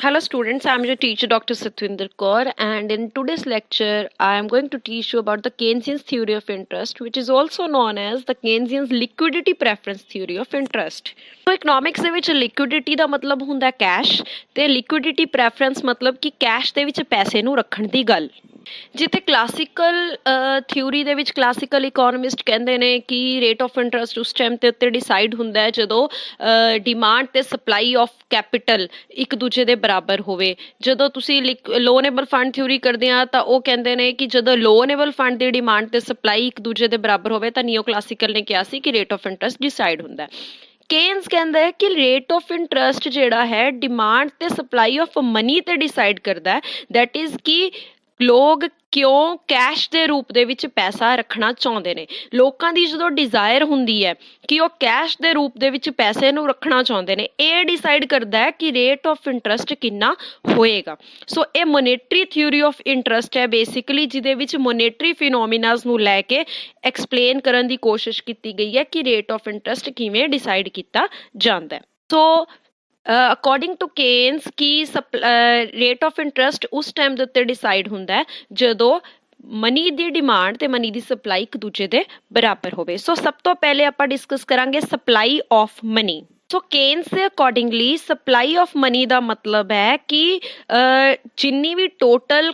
Hello students, I am your teacher Dr. Satwinder Kaur, and in today's lecture I am going to teach you about the Keynesian theory of interest, which is also known as the Keynesian liquidity preference theory of interest. So economics ਦੇ ਵਿੱਚ liquidity ਦਾ ਮਤਲਬ ਹੁੰਦਾ cash ਤੇ liquidity preference ਮਤਲਬ ਕਿ cash ਦੇ ਵਿੱਚ ਪੈਸੇ ਨੂੰ ਰੱਖਣ ਦੀ ਗੱਲ। ਜਿੱਥੇ ਕਲਾਸੀਕਲ ਥਿਊਰੀ ਦੇ ਵਿੱਚ ਕਲਾਸੀਕਲ ਇਕੋਨੋਮਿਸਟ ਕਹਿੰਦੇ ਨੇ ਕਿ ਰੇਟ ਆਫ ਇੰਟਰਸਟ ਉਸ ਟਾਈਮ ਤੇ ਉੱਤੇ ਡਿਸਾਈਡ ਹੁੰਦਾ ਹੈ ਜਦੋਂ ਡਿਮਾਂਡ ਤੇ ਸਪਲਾਈ ਆਫ ਕੈਪੀਟਲ ਇੱਕ ਦੂਜੇ ਦੇ ਬਰਾਬਰ ਹੋਵੇ। ਜਦੋਂ ਤੁਸੀਂ ਲੋਨੇਬਲ ਫੰਡ ਥਿਊਰੀ ਕਰਦੇ ਆ ਤਾਂ ਉਹ ਕਹਿੰਦੇ ਨੇ ਕਿ ਜਦੋਂ ਲੋਨੇਬਲ ਫੰਡ ਦੀ ਡਿਮਾਂਡ ਤੇ ਸਪਲਾਈ ਇੱਕ ਦੂਜੇ ਦੇ ਬਰਾਬਰ ਹੋਵੇ ਤਾਂ ਨਿਓ ਕਲਾਸੀਕਲ ਨੇ ਕਿਹਾ ਸੀ ਕਿ ਰੇਟ ਆਫ ਇੰਟਰਸਟ ਡਿਸਾਈਡ ਹੁੰਦਾ ਹੈ। ਕੇਨਸ ਕਹਿੰਦਾ ਹੈ ਕਿ ਰੇਟ ਆਫ ਇੰਟਰਸਟ ਜਿਹੜਾ ਹੈ ਡਿਮਾਂਡ ਤੇ ਸਪਲਾਈ ਆਫ ਮਨੀ ਤੇ ਡਿਸਾਈਡ ਕਰਦਾ ਹੈ। ਦੈਟ ਇਜ਼ ਕਿ ਲੋਕ ਕਿਉਂ ਕੈਸ਼ ਦੇ ਰੂਪ ਦੇ ਵਿੱਚ ਪੈਸਾ ਰੱਖਣਾ ਚਾਹੁੰਦੇ ਨੇ। ਲੋਕਾਂ ਦੀ ਜਦੋਂ ਡਿਜ਼ਾਇਰ ਹੁੰਦੀ ਹੈ ਕਿ ਉਹ ਕੈਸ਼ ਦੇ ਰੂਪ ਦੇ ਵਿੱਚ ਪੈਸੇ ਨੂੰ ਰੱਖਣਾ ਚਾਹੁੰਦੇ ਨੇ, ਇਹ ਡਿਸਾਈਡ ਕਰਦਾ ਹੈ ਕਿ ਰੇਟ ਆਫ ਇੰਟਰਸਟ ਕਿੰਨਾ ਹੋਏਗਾ। ਸੋ ਇਹ ਮੋਨੇਟਰੀ ਥਿਊਰੀ ਆਫ ਇੰਟਰਸਟ ਹੈ ਬੇਸਿਕਲੀ, ਜਿਹਦੇ ਵਿੱਚ ਮੋਨੇਟਰੀ ਫਿਨੋਮੀਨਾਸ ਨੂੰ ਲੈ ਕੇ ਐਕਸਪਲੇਨ ਕਰਨ ਦੀ ਕੋਸ਼ਿਸ਼ ਕੀਤੀ ਗਈ ਹੈ ਕਿ ਰੇਟ ਆਫ ਇੰਟਰਸਟ ਕਿਵੇਂ ਡਿਸਾਈਡ ਕੀਤਾ ਜਾਂਦਾ ਹੈ। ਸੋ ਅਕੋਰਡਿੰਗ ਟੂ ਕੇਨਸ ਕਿ ਰੇਟ ਆਫ ਇੰਟਰਸਟ ਉਸ ਟਾਈਮ ਦੇ ਉੱਤੇ ਡਿਸਾਈਡ ਹੁੰਦਾ ਹੈ ਜਦੋਂ ਮਨੀ ਦੀ ਡਿਮਾਂਡ ਤੇ ਮਨੀ ਦੀ ਸਪਲਾਈ ਇੱਕ ਦੂਜੇ ਦੇ ਬਰਾਬਰ ਹੋਵੇ। ਸੋ ਸਭ ਤੋਂ ਪਹਿਲੇ ਆਪਾਂ ਡਿਸਕਸ ਕਰਾਂਗੇ supply of money. So Keynes ਦੇ ਅਕੋਰਡਿੰਗਲੀ ਸਪਲਾਈ ਆਫ ਮਨੀ ਦਾ ਮਤਲਬ ਹੈ ਕਿ ਜਿੰਨੀ ਵੀ ਟੋਟਲ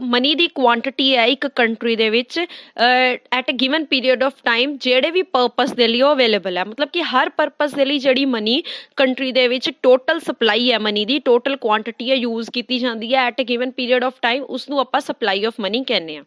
ਮਨੀ ਦੀ ਕੁਆਂਟਿਟੀ ਹੈ ਇੱਕ ਕੰਟਰੀ ਦੇ ਵਿੱਚ at a given period of time ਜਿਹੜੇ ਵੀ ਪਰਪਸ ਦੇ ਲਈ ਉਹ ਅਵੇਲੇਬਲ ਹੈ। ਮਤਲਬ ਕਿ ਹਰ ਪਰਪਸ ਦੇ ਲਈ ਜਿਹੜੀ ਮਨੀ ਕੰਟਰੀ ਦੇ ਵਿੱਚ ਟੋਟਲ ਸਪਲਾਈ ਹੈ ਮਨੀ ਦੀ, ਟੋਟਲ ਕੁਆਂਟਿਟੀ ਹੈ ਯੂਜ਼ ਕੀਤੀ ਜਾਂਦੀ ਹੈ at a given period of time, ਉਸਨੂੰ ਆਪਾਂ ਸਪਲਾਈ ਆਫ ਮਨੀ ਕਹਿੰਦੇ ਹਾਂ।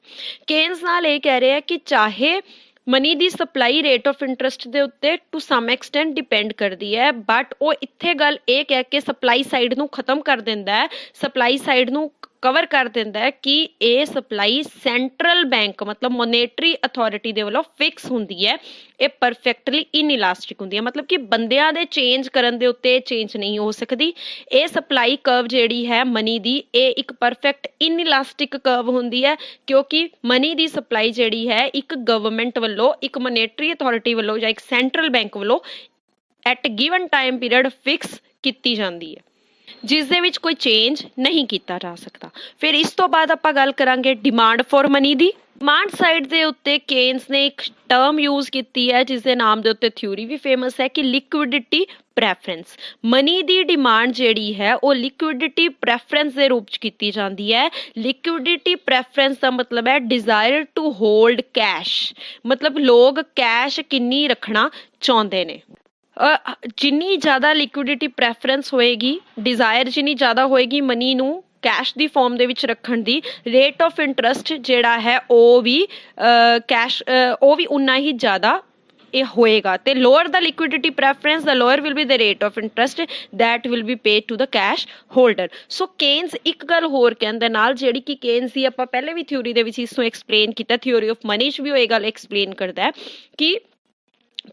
ਕੇਨਸ ਨਾਲ ਇਹ ਕਹਿ ਰਿਹਾ ਕਿ ਚਾਹੇ money the supply rate of interest ਦੇ ਉੱਤੇ ਟੂ ਸਮ ਐਕਸਟੈਂਟ ਡਿਪੈਂਡ ਕਰਦੀ ਹੈ, ਬਟ ਉਹ ਇੱਥੇ ਗੱਲ ਇਹ ਕਹਿ ਕੇ ਸਪਲਾਈ ਸਾਈਡ ਨੂੰ ਖਤਮ ਕਰ ਦਿੰਦਾ ਹੈ, ਸਪਲਾਈ ਸਾਈਡ ਨੂੰ ਕਵਰ ਕਰ ਦਿੰਦਾ ਹੈ ਕਿ ਇਹ ਸਪਲਾਈ ਸੈਂਟਰਲ ਬੈਂਕ ਮਤਲਬ ਮੋਨੇਟਰੀ ਅਥਾਰਟੀ ਦੇ ਵੱਲੋਂ ਫਿਕਸ ਹੁੰਦੀ ਹੈ। ਇਹ ਪਰਫੈਕਟਲੀ ਇਨਇਲਾਸਟਿਕ ਹੁੰਦੀ ਹੈ, ਮਤਲਬ ਕਿ ਬੰਦਿਆਂ ਦੇ ਚੇਂਜ ਕਰਨ ਦੇ ਉੱਤੇ ਚੇਂਜ ਨਹੀਂ ਹੋ ਸਕਦੀ। ਇਹ ਸਪਲਾਈ ਕਰਵ ਜਿਹੜੀ ਹੈ ਮਨੀ ਦੀ, ਇਹ ਇੱਕ ਪਰਫੈਕਟ ਇਨਇਲਾਸਟਿਕ ਕਰਵ ਹੁੰਦੀ ਹੈ ਕਿਉਂਕਿ ਮਨੀ ਦੀ ਸਪਲਾਈ ਜਿਹੜੀ ਹੈ ਇੱਕ ਗਵਰਨਮੈਂਟ ਵੱਲੋਂ, ਇੱਕ ਮੋਨੇਟਰੀ ਅਥਾਰਟੀ ਵੱਲੋਂ ਜਾਂ ਇੱਕ ਸੈਂਟਰਲ ਬੈਂਕ ਵੱਲੋਂ at given time period fix ਕੀਤੀ ਜਾਂਦੀ ਹੈ, ਜਿਸ ਦੇ ਵਿੱਚ ਕੋਈ ਚੇਂਜ ਨਹੀਂ ਕੀਤਾ ਜਾ ਸਕਦਾ। ਫਿਰ ਇਸ ਤੋਂ ਬਾਅਦ ਆਪਾਂ ਗੱਲ ਕਰਾਂਗੇ ਡਿਮਾਂਡ ਫॉर ਮਨੀ ਦੀ। ਡਿਮਾਂਡ ਸਾਈਡ ਦੇ ਉੱਤੇ ਕੇਨਸ ਨੇ ਇੱਕ ਟਰਮ ਯੂਜ਼ ਕੀਤੀ ਹੈ ਜਿਸ ਦੇ ਨਾਮ ਦੇ ਉੱਤੇ ਥਿਊਰੀ ਵੀ ਫੇਮਸ ਹੈ ਕਿ ਲਿਕੁਇਡਿਟੀ ਪ੍ਰੈਫਰੈਂਸ। ਮਨੀ ਦੀ ਡਿਮਾਂਡ ਜਿਹੜੀ ਹੈ ਉਹ ਲਿਕੁਇਡਿਟੀ ਪ੍ਰੈਫਰੈਂਸ ਦੇ ਰੂਪ 'ਚ ਕੀਤੀ ਜਾਂਦੀ ਹੈ। ਲਿਕੁਇਡਿਟੀ ਪ੍ਰੈਫਰੈਂਸ ਦਾ ਮਤਲਬ ਹੈ ਡਿਜ਼ਾਇਰ ਟੂ ਹੋਲਡ ਕੈਸ਼, ਮਤਲਬ ਲੋਕ ਕੈਸ਼ ਕਿੰਨੀ ਰੱਖਣਾ ਚਾਹੁੰਦੇ ਨੇ। ਜਿੰਨੀ ਜ਼ਿਆਦਾ ਲਿਕੁਇਡਿਟੀ ਪ੍ਰੈਫਰੈਂਸ ਹੋਏਗੀ, ਡਿਜ਼ਾਇਰ ਜਿੰਨੀ ਜ਼ਿਆਦਾ ਹੋਏਗੀ ਮਨੀ ਨੂੰ ਕੈਸ਼ ਦੀ ਫਾਰਮ ਦੇ ਵਿੱਚ ਰੱਖਣ ਦੀ, ਰੇਟ ਆਫ ਇੰਟਰਸਟ ਜਿਹੜਾ ਹੈ ਉਹ ਵੀ ਉਨਾ ਹੀ ਜ਼ਿਆਦਾ ਇਹ ਹੋਏਗਾ। ਤੇ ਲੋਅਰ ਦਾ ਲਿਕੁਇਡਿਟੀ ਪ੍ਰੈਫਰੈਂਸ ਦਾ lower will be the rate of interest that will be paid to the cash holder. So Keynes ਇੱਕ ਗੱਲ ਹੋਰ ਕਹਿੰਦੇ ਨਾਲ, ਜਿਹੜੀ ਕਿ ਕੇਨਸ ਦੀ ਆਪਾਂ ਪਹਿਲੇ ਵੀ ਥਿਊਰੀ ਦੇ ਵਿੱਚ ਇਸ ਨੂੰ ਐਕਸਪਲੇਨ ਕੀਤਾ, ਥਿਊਰੀ ਆਫ ਮਨੀ 'ਚ ਵੀ ਉਹ ਇਹ ਗੱਲ ਐਕਸਪਲੇਨ ਕਰਦਾ ਹੈ ਕਿ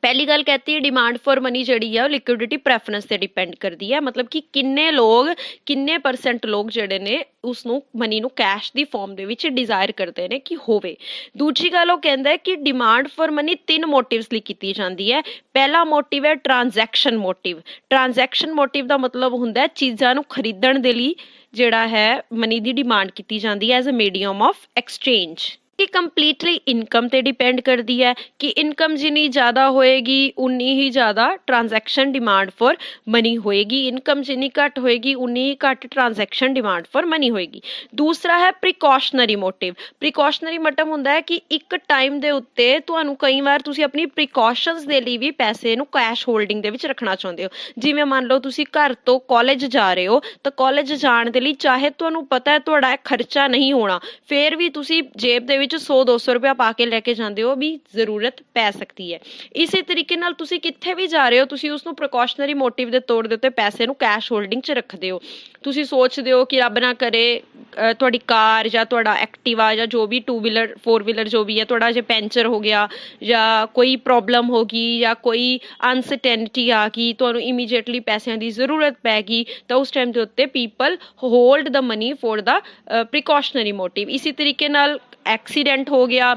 ਪਹਿਲੀ ਗੱਲ ਕਹਤੀ ਹੈ ਡਿਮਾਂਡ ਫॉर ਮਨੀ ਜਿਹੜੀ ਹੈ ਉਹ ਲਿਕੁਇਡਿਟੀ ਪ੍ਰੈਫਰੈਂਸ ਤੇ ਡਿਪੈਂਡ ਕਰਦੀ ਹੈ, ਮਤਲਬ ਕਿ ਕਿੰਨੇ ਪਰਸੈਂਟ ਲੋਕ ਜਿਹੜੇ ਨੇ ਉਸਨੂੰ ਮਨੀ ਨੂੰ ਕੈਸ਼ ਦੀ ਫਾਰਮ ਦੇ ਵਿੱਚ ਡਿਜ਼ਾਇਰ ਕਰਦੇ ਨੇ ਕਿ ਹੋਵੇ। ਦੂਜੀ ਗੱਲ ਉਹ ਕਹਿੰਦਾ ਹੈ ਕਿ ਡਿਮਾਂਡ ਫॉर ਮਨੀ 3 ਮੋਟਿਵਸ ਲਈ ਕੀਤੀ ਜਾਂਦੀ ਹੈ। ਪਹਿਲਾ ਮੋਟਿਵ ਹੈ ਟ੍ਰਾਂਜੈਕਸ਼ਨ ਮੋਟਿਵ। ਟ੍ਰਾਂਜੈਕਸ਼ਨ ਮੋਟਿਵ ਦਾ ਮਤਲਬ ਹੁੰਦਾ ਹੈ ਚੀਜ਼ਾਂ ਨੂੰ ਖਰੀਦਣ ਦੇ ਲਈ ਜਿਹੜਾ ਹੈ ਮਨੀ ਦੀ ਡਿਮਾਂਡ ਕੀਤੀ ਜਾਂਦੀ ਹੈ as a medium of exchange. ਇਹ ਕੰਪਲੀਟਲੀ ਇਨਕਮ ਤੇ ਡਿਪੈਂਡ ਕਰਦੀ ਹੈ ਕਿ ਇਨਕਮ ਜਿੰਨੀ ਜ਼ਿਆਦਾ ਹੋਏਗੀ ਉਨੀ ਹੀ ਜ਼ਿਆਦਾ ਟ੍ਰਾਂਜੈਕਸ਼ਨ ਡਿਮਾਂਡ ਫॉर ਮਨੀ ਹੋਏਗੀ, ਇਨਕਮ ਜਿੰਨੀ ਘੱਟ ਹੋਏਗੀ ਉਨੀ ਹੀ ਘੱਟ ਟ੍ਰਾਂਜੈਕਸ਼ਨ ਡਿਮਾਂਡ ਫॉर ਮਨੀ ਹੋਏਗੀ। ਦੂਸਰਾ ਹੈ ਪ੍ਰੀਕਾਸ਼ਨਰੀ ਮੋਟਿਵ। ਪ੍ਰੀਕਾਸ਼ਨਰੀ ਮੋਟਿਵ ਹੁੰਦਾ ਹੈ ਕਿ ਇੱਕ ਟਾਈਮ ਦੇ ਉੱਤੇ ਤੁਹਾਨੂੰ ਕਈ ਵਾਰ ਤੁਸੀਂ ਆਪਣੀ ਪ੍ਰੀਕਾਸ਼ਨਸ ਦੇ ਲਈ ਵੀ ਪੈਸੇ ਨੂੰ ਕੈਸ਼ ਹੋਲਡਿੰਗ ਦੇ ਵਿੱਚ ਰੱਖਣਾ ਚਾਹੁੰਦੇ ਹੋ। ਜਿਵੇਂ ਮੰਨ ਲਓ ਤੁਸੀਂ ਘਰ ਤੋਂ ਕਾਲਜ ਜਾ ਰਹੇ ਹੋ ਤਾਂ ਕਾਲਜ ਜਾਣ ਦੇ ਲਈ ਚਾਹੇ ਤੁਹਾਨੂੰ ਪਤਾ ਹੈ ਤੁਹਾਡਾ ਖਰਚਾ ਨਹੀਂ ਹੋਣਾ, ਫਿਰ ਵੀ ਤੁਸੀਂ ਜੇਬ ਦੇ ਵਿੱਚ 100-200 ਰੁਪਇਆ ਪਾ ਕੇ ਲੈ ਕੇ ਜਾਂਦੇ ਹੋ ਵੀ ਜ਼ਰੂਰਤ ਪੈ ਸਕਦੀ ਹੈ। ਇਸੇ ਤਰੀਕੇ ਨਾਲ ਤੁਸੀਂ ਕਿੱਥੇ ਵੀ ਜਾ ਰਹੇ ਹੋ ਤੁਸੀਂ ਉਸਨੂੰ ਪ੍ਰੀਕਾਸ਼ਨਰੀ ਮੋਟਿਵ ਦੇ ਤੌਰ ਦੇ ਉੱਤੇ ਪੈਸੇ ਨੂੰ ਕੈਸ਼ ਹੋਲਡਿੰਗ 'ਚ ਰੱਖਦੇ ਹੋ। ਤੁਸੀਂ ਸੋਚਦੇ ਹੋ ਕਿ ਰੱਬ ਨਾ ਕਰੇ ਤੁਹਾਡੀ ਕਾਰ ਜਾਂ ਤੁਹਾਡਾ ਐਕਟਿਵਾ ਜਾਂ ਜੋ ਵੀ 2 ਵੀਲਰ 4 ਵੀਲਰ ਜੋ ਵੀ ਹੈ ਤੁਹਾਡਾ ਜੇ ਪੈਂਚਰ ਹੋ ਗਿਆ ਜਾਂ ਕੋਈ ਪ੍ਰੋਬਲਮ ਹੋ ਗਈ ਜਾਂ ਕੋਈ ਅਨਸਰਟੇਨਟੀ ਆ ਗਈ, ਤੁਹਾਨੂੰ ਇਮੀਡੀਏਟਲੀ ਪੈਸਿਆਂ ਦੀ ਜ਼ਰੂਰਤ ਪੈ ਗਈ, ਤਾਂ ਉਸ ਟਾਈਮ ਦੇ ਉੱਤੇ people hold the money for the precautionary motive. ਇਸੇ ਤਰੀਕੇ ਨਾਲ ਐਕਸੀਡੈਂਟ ਹੋ ਗਿਆ,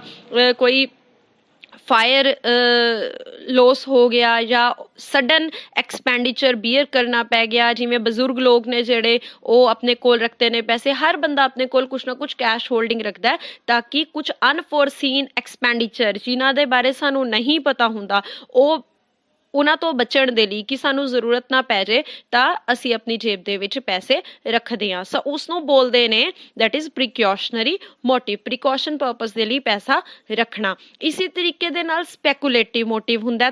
ਕੋਈ ਫਾਇਰ ਲੋਸ ਹੋ ਗਿਆ ਜਾਂ ਸਡਨ ਐਕਸਪੈਂਡੀਚਰ ਬੀਅਰ ਕਰਨਾ ਪੈ ਗਿਆ, ਜਿਵੇਂ ਬਜ਼ੁਰਗ ਲੋਕ ਨੇ ਜਿਹੜੇ ਉਹ ਆਪਣੇ ਕੋਲ ਰੱਖਦੇ ਨੇ ਪੈਸੇ, ਹਰ ਬੰਦਾ ਆਪਣੇ ਕੋਲ ਕੁਛ ਨਾ ਕੁਛ ਕੈਸ਼ ਹੋਲਡਿੰਗ ਰੱਖਦਾ ਹੈ ਤਾਂ ਕਿ ਕੁਛ ਅਨਫੋਰਸੀਨ ਐਕਸਪੈਂਡੀਚਰ ਜਿਨ੍ਹਾਂ ਦੇ ਬਾਰੇ ਸਾਨੂੰ ਨਹੀਂ ਪਤਾ ਹੁੰਦਾ ਉਹਨਾਂ ਤੋਂ ਬਚਣ ਦੇ ਲਈ, ਕਿ ਸਾਨੂੰ ਜ਼ਰੂਰਤ ਨਾ ਪੈ ਜੇ ਤਾਂ ਅਸੀਂ ਆਪਣੀ ਜੇਬ ਦੇ ਵਿੱਚ ਪੈਸੇ ਰੱਖਦੇ ਹਾਂ। ਸੋ ਉਸ ਨੂੰ ਬੋਲਦੇ ਨੇ that is precautionary motive, precaution purpose ਦੇ ਲਈ ਪੈਸਾ ਰੱਖਣਾ। ਇਸੇ ਤਰੀਕੇ ਦੇ ਨਾਲ ਸਪੈਕੂਲੇਟਿਵ ਮੋਟਿਵ ਹੁੰਦਾ।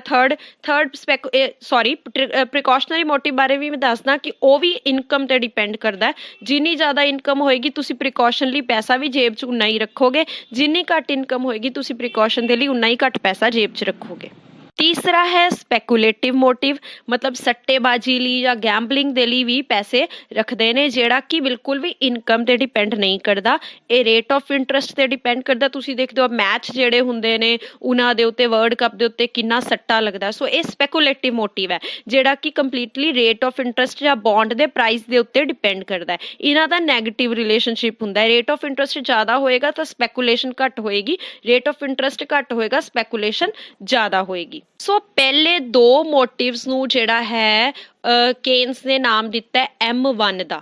ਪ੍ਰੀਕਾਸ਼ਨਰੀ ਮੋਟਿਵ ਬਾਰੇ ਵੀ ਮੈਂ ਦੱਸਦਾ ਕਿ ਉਹ ਵੀ ਇਨਕਮ ਤੇ ਡਿਪੈਂਡ ਕਰਦਾ ਹੈ। ਜਿੰਨੀ ਜ਼ਿਆਦਾ ਇਨਕਮ ਹੋਏਗੀ ਤੁਸੀਂ ਪ੍ਰੀਕਾਸ਼ਨ ਲਈ ਪੈਸਾ ਵੀ ਜੇਬ 'ਚ ਉਨਾ ਹੀ ਰੱਖੋਗੇ, ਜਿੰਨੀ ਘੱਟ ਇਨਕਮ ਹੋਏਗੀ ਤੁਸੀਂ ਪ੍ਰੀਕਾਸ਼ਨ ਦੇ ਲਈ ਉਨਾ ਹੀ ਘੱਟ ਪੈਸਾ ਜੇਬ 'ਚ ਰੱਖੋਗੇ। ਤੀਸਰਾ ਹੈ ਸਪੈਕੂਲੇਟਿਵ ਮੋਟਿਵ, ਮਤਲਬ ਸੱਟੇਬਾਜ਼ੀ ਲਈ ਜਾਂ ਗੈਂਬਲਿੰਗ ਦੇ ਲਈ ਵੀ ਪੈਸੇ ਰੱਖਦੇ ਨੇ, ਜਿਹੜਾ ਕਿ ਬਿਲਕੁਲ ਵੀ ਇਨਕਮ ਤੇ ਡਿਪੈਂਡ ਨਹੀਂ ਕਰਦਾ। ਇਹ ਰੇਟ ਆਫ ਇੰਟਰਸਟ ਤੇ ਡਿਪੈਂਡ ਕਰਦਾ। ਤੁਸੀਂ ਦੇਖਦੇ ਹੋ ਮੈਚ ਜਿਹੜੇ ਹੁੰਦੇ ਨੇ ਉਹਨਾਂ ਦੇ ਉੱਤੇ, ਵਰਲਡ ਕੱਪ ਦੇ ਉੱਤੇ ਕਿੰਨਾ ਸੱਟਾ ਲੱਗਦਾ। ਸੋ ਇਹ ਸਪੈਕੂਲੇਟਿਵ ਮੋਟਿਵ ਹੈ ਜਿਹੜਾ ਕਿ ਕੰਪਲੀਟਲੀ ਰੇਟ ਆਫ ਇੰਟਰਸਟ ਜਾਂ ਬੌਂਡ ਦੇ ਪ੍ਰਾਈਸ ਦੇ ਉੱਤੇ ਡਿਪੈਂਡ ਕਰਦਾ ਹੈ। ਇਹਨਾਂ ਦਾ ਨੈਗੇਟਿਵ ਰਿਲੇਸ਼ਨਸ਼ਿਪ ਹੁੰਦਾ ਹੈ। ਰੇਟ ਆਫ ਇੰਟਰਸਟ ਜ਼ਿਆਦਾ ਹੋਏਗਾ ਤਾਂ ਸਪੈਕੂਲੇਸ਼ਨ ਘੱਟ ਹੋਏਗੀ, ਰੇਟ ਆਫ ਇੰਟਰਸਟ ਘੱਟ ਹੋਏਗਾ ਸਪੈਕੂਲੇਸ਼ਨ ਜ਼ਿਆਦਾ ਹੋਏਗੀ। ਸੋ ਪਹਿਲੇ ਦੋ ਮੋਟਿਵਸ ਨੂੰ ਜਿਹੜਾ ਹੈ ਕੇਨਸ ਨੇ ਨਾਮ ਦਿੱਤਾ M1 ਦਾ।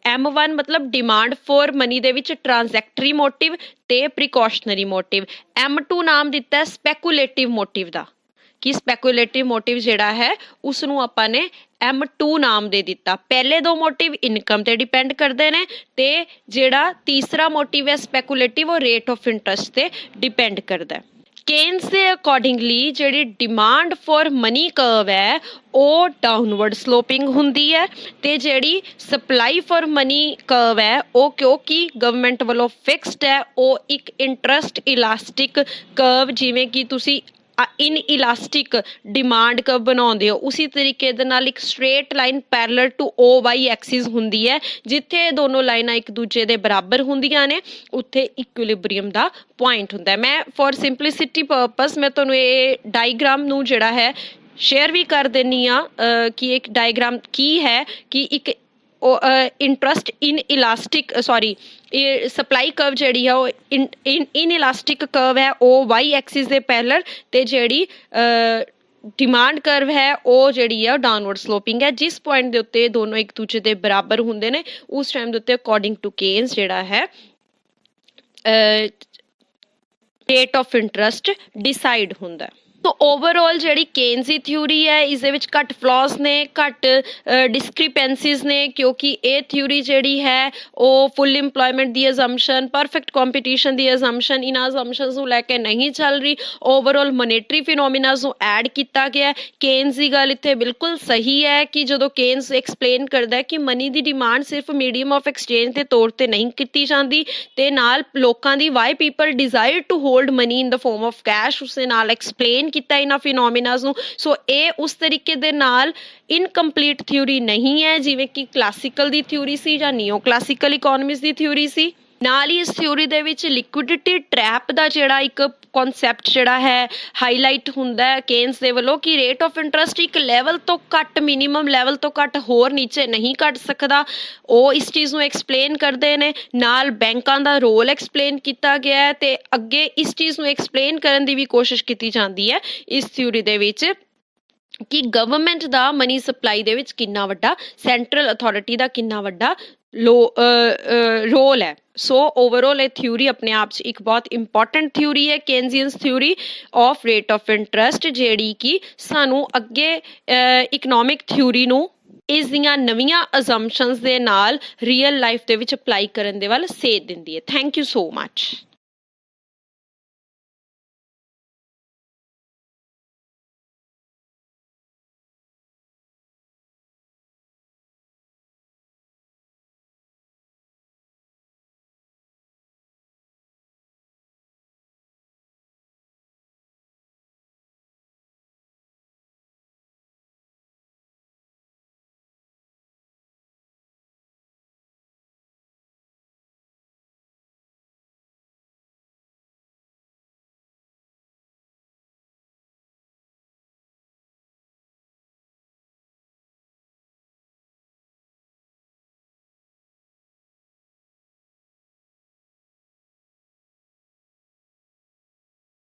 M1 ਮਤਲਬ ਡਿਮਾਂਡ ਫॉर ਮਨੀ ਦੇ ਵਿੱਚ ਟ੍ਰਾਂਜੈਕਟਰੀ ਮੋਟਿਵ ਤੇ ਪ੍ਰੀਕਾਸ਼ਨਰੀ ਮੋਟਿਵ। M2 ਨਾਮ ਦਿੱਤਾ ਸਪੈਕੂਲੇਟਿਵ ਮੋਟਿਵ ਦਾ, ਕਿ ਸਪੈਕੂਲੇਟਿਵ ਮੋਟਿਵ ਜਿਹੜਾ ਹੈ ਉਸ ਨੂੰ ਆਪਾਂ ਨੇ M2 ਨਾਮ ਦੇ ਦਿੱਤਾ। ਪਹਿਲੇ ਦੋ ਮੋਟਿਵ ਇਨਕਮ ਤੇ ਡਿਪੈਂਡ ਕਰਦੇ ਨੇ ਤੇ ਜਿਹੜਾ ਤੀਸਰਾ ਮੋਟਿਵ ਹੈ ਸਪੈਕੂਲੇਟਿਵ ਉਹ ਰੇਟ ਆਫ ਇੰਟਰਸਟ ਤੇ ਡਿਪੈਂਡ ਕਰਦਾ। ਕੇਨਸ ਦੇ ਅਕੋਰਡਿੰਗਲੀ ਜਿਹੜੀ ਡਿਮਾਂਡ ਫॉर ਮਨੀ ਕਰਵ ਹੈ ਉਹ ਡਾਊਨਵਰਡ ਸਲੋਪਿੰਗ ਹੁੰਦੀ ਹੈ ਤੇ ਜਿਹੜੀ ਸਪਲਾਈ ਫॉर ਮਨੀ ਕਰਵ ਹੈ ਉਹ ਕਿਉਂਕਿ ਗਵਰਨਮੈਂਟ ਵੱਲੋਂ ਫਿਕਸਡ ਹੈ, ਉਹ ਇੱਕ ਇੰਟਰਸਟ ਇਲਾਸਟਿਕ ਕਰਵ, ਜਿਵੇਂ ਕਿ ਤੁਸੀਂ ਇਨ ਇਲਾਸਟਿਕ ਡਿਮਾਂਡ ਕਰਵ ਬਣਾਉਂਦੇ ਹੋ ਉਸੀ ਤਰੀਕੇ ਦੇ ਨਾਲ ਇੱਕ straight line parallel to OY axis ਹੁੰਦੀ ਹੈ। ਜਿੱਥੇ ਦੋਨੋਂ ਲਾਈਨਾਂ ਇੱਕ ਦੂਜੇ ਦੇ ਬਰਾਬਰ ਹੁੰਦੀਆਂ ਨੇ ਉੱਥੇ ਇਕੁਇਲਿਬਰੀਅਮ ਦਾ ਪੁਆਇੰਟ ਹੁੰਦਾ ਹੈ। ਮੈਂ ਫॉर ਸਿੰਪਲਿਸਿਟੀ ਪਰਪਸ ਮੈਂ ਤੁਹਾਨੂੰ ਇਹ ਡਾਇਗ੍ਰਾਮ ਨੂੰ ਜਿਹੜਾ ਹੈ ਸ਼ੇਅਰ ਵੀ ਕਰ ਦਿੰਦੀ ਹਾਂ ਕਿ ਇੱਕ ਡਾਇਗ੍ਰਾਮ ਕੀ ਹੈ, ਕਿ ਇੱਕ ਇੰਟਰਸਟ ਇਨ ਇਲਾਸਟਿਕ ਇਹ ਸਪਲਾਈ ਕਰਵ ਜਿਹੜੀ ਆ ਉਹ ਇਨ ਇਲਾਸਟਿਕ ਕਰਵ ਹੈ OY ਐਕਸਿਸ ਦੇ ਪੈਰਲਲ, ਤੇ ਜਿਹੜੀ ਡਿਮਾਂਡ ਕਰਵ ਹੈ ਉਹ ਜਿਹੜੀ ਆ ਡਾਊਨਵਰਡ ਸਲੋਪਿੰਗ ਹੈ। ਜਿਸ ਪੁਆਇੰਟ ਦੇ ਉੱਤੇ ਦੋਨੋਂ ਇੱਕ ਦੂਜੇ ਦੇ ਬਰਾਬਰ ਹੁੰਦੇ ਨੇ ਉਸ ਟਾਈਮ ਦੇ ਉੱਤੇ ਅਕੋਰਡਿੰਗ ਟੂ ਕੇਨਸ ਜਿਹੜਾ ਹੈ ਰੇਟ ਆਫ ਇੰਟਰਸਟ ਡਿਸਾਈਡ ਹੁੰਦਾ। ਸੋ ਓਵਰਆਲ ਜਿਹੜੀ ਕੇਨਸ ਦੀ ਥਿਊਰੀ ਹੈ ਇਸ ਦੇ ਵਿੱਚ ਘੱਟ ਫਲॉज ਨੇ, ਘੱਟ ਡਿਸਕ੍ਰਿਪੈਂਸੀਜ਼ ਨੇ, ਕਿਉਂਕਿ ਇਹ ਥਿਊਰੀ ਜਿਹੜੀ ਹੈ ਉਹ ਫੁੱਲ ਇੰਪਲੋਇਮੈਂਟ ਦੀ ਅਜ਼ੰਪਸ਼ਨ, ਪਰਫੈਕਟ ਕੰਪੀਟੀਸ਼ਨ ਦੀ ਅਜ਼ੰਪਸ਼ਨ, ਇਹਨਾਂ ਅਜ਼ੰਪਸ਼ਨਸ ਨੂੰ ਲੈ ਕੇ ਨਹੀਂ ਚੱਲ ਰਹੀ। ਓਵਰਆਲ ਮੋਨੇਟਰੀ ਫਿਨੋਮੀਨਾਸ ਨੂੰ ਐਡ ਕੀਤਾ ਗਿਆ। ਕੇਨਸ ਦੀ ਗੱਲ ਇੱਥੇ ਬਿਲਕੁਲ ਸਹੀ ਹੈ ਕਿ ਜਦੋਂ ਕੇਨਸ ਐਕਸਪਲੇਨ ਕਰਦਾ ਹੈ ਕਿ ਮਨੀ ਦੀ ਡਿਮਾਂਡ ਸਿਰਫ ਮੀਡੀਅਮ ਆਫ ਐਕਸਚੇਂਜ ਦੇ ਤੌਰ ਤੇ ਨਹੀਂ ਕੀਤੀ ਜਾਂਦੀ, ਤੇ ਨਾਲ ਲੋਕਾਂ ਦੀ why people desire to hold money in the form of cash, ਉਸ ਦੇ ਨਾਲ ਐਕਸਪਲੇਨ ਕੀਤਾ ਇਹਨਾਂ ਫਿਨੋਮੀਨਾਸ ਨੂੰ। ਸੋ ਇਹ ਉਸ ਤਰੀਕੇ ਦੇ ਨਾਲ ਇਨਕੰਪਲੀਟ ਥਿਊਰੀ ਨਹੀਂ ਹੈ ਜਿਵੇਂ ਕਿ ਕਲਾਸੀਕਲ ਦੀ ਥਿਊਰੀ ਸੀ ਜਾਂ ਨਿਓ ਕਲਾਸੀਕਲ ਇਕੋਨਮਿਕਸ ਦੀ ਥਿਊਰੀ ਸੀ। ਨਾਲ ਹੀ ਇਸ ਥਿਊਰੀ ਦੇ ਵਿੱਚ ਲਿਕੁਇਡਿਟੀ ਟਰੈਪ ਦਾ ਜਿਹੜਾ ਇੱਕ ਕਨਸੈਪਟ ਜਿਹੜਾ ਹੈ ਹਾਈਲਾਈਟ ਹੁੰਦਾ ਹੈ ਕੇਨਸ ਦੇ ਵੱਲੋਂ, ਕਿ ਰੇਟ ਆਫ ਇੰਟਰਸਟ ਇੱਕ ਲੈਵਲ ਤੋਂ ਘੱਟ, ਮਿਨੀਮਮ ਲੈਵਲ ਤੋਂ ਘੱਟ ਹੋਰ ਨੀਚੇ ਨਹੀਂ ਘੱਟ ਸਕਦਾ। ਉਹ ਇਸ ਚੀਜ਼ ਨੂੰ ਐਕਸਪਲੇਨ ਕਰਦੇ ਨੇ। ਨਾਲ ਬੈਂਕਾਂ ਦਾ ਰੋਲ ਐਕਸਪਲੇਨ ਕੀਤਾ ਗਿਆ ਹੈ ਤੇ ਅੱਗੇ ਇਸ ਚੀਜ਼ ਨੂੰ ਐਕਸਪਲੇਨ ਕਰਨ ਦੀ ਵੀ ਕੋਸ਼ਿਸ਼ ਕੀਤੀ ਜਾਂਦੀ ਹੈ ਇਸ ਥਿਊਰੀ ਦੇ ਵਿੱਚ ਕਿ ਗਵਰਨਮੈਂਟ ਦਾ ਮਨੀ ਸਪਲਾਈ ਦੇ ਵਿੱਚ ਕਿੰਨਾ ਵੱਡਾ, ਸੈਂਟਰਲ ਅਥਾਰਟੀ ਦਾ ਕਿੰਨਾ ਵੱਡਾ ਰੋਲ ਹੈ। ਸੋ ਓਵਰਆਲ ਇਹ ਥਿਊਰੀ ਆਪਣੇ ਆਪ 'ਚ ਇੱਕ ਬਹੁਤ ਇੰਪੋਰਟੈਂਟ ਥਿਊਰੀ ਹੈ, Keynesians theory of rate of interest, ਜਿਹੜੀ ਕਿ ਸਾਨੂੰ ਅੱਗੇ ਇਕਨੋਮਿਕ ਥਿਊਰੀ ਨੂੰ ਇਸ ਦੀਆਂ ਨਵੀਆਂ ਅਜ਼ੰਪਸ਼ਨਸ ਦੇ ਨਾਲ ਰੀਅਲ ਲਾਈਫ ਦੇ ਵਿੱਚ ਅਪਲਾਈ ਕਰਨ ਦੇ ਵੱਲ ਸੇਧ ਦਿੰਦੀ ਹੈ। Thank you so much.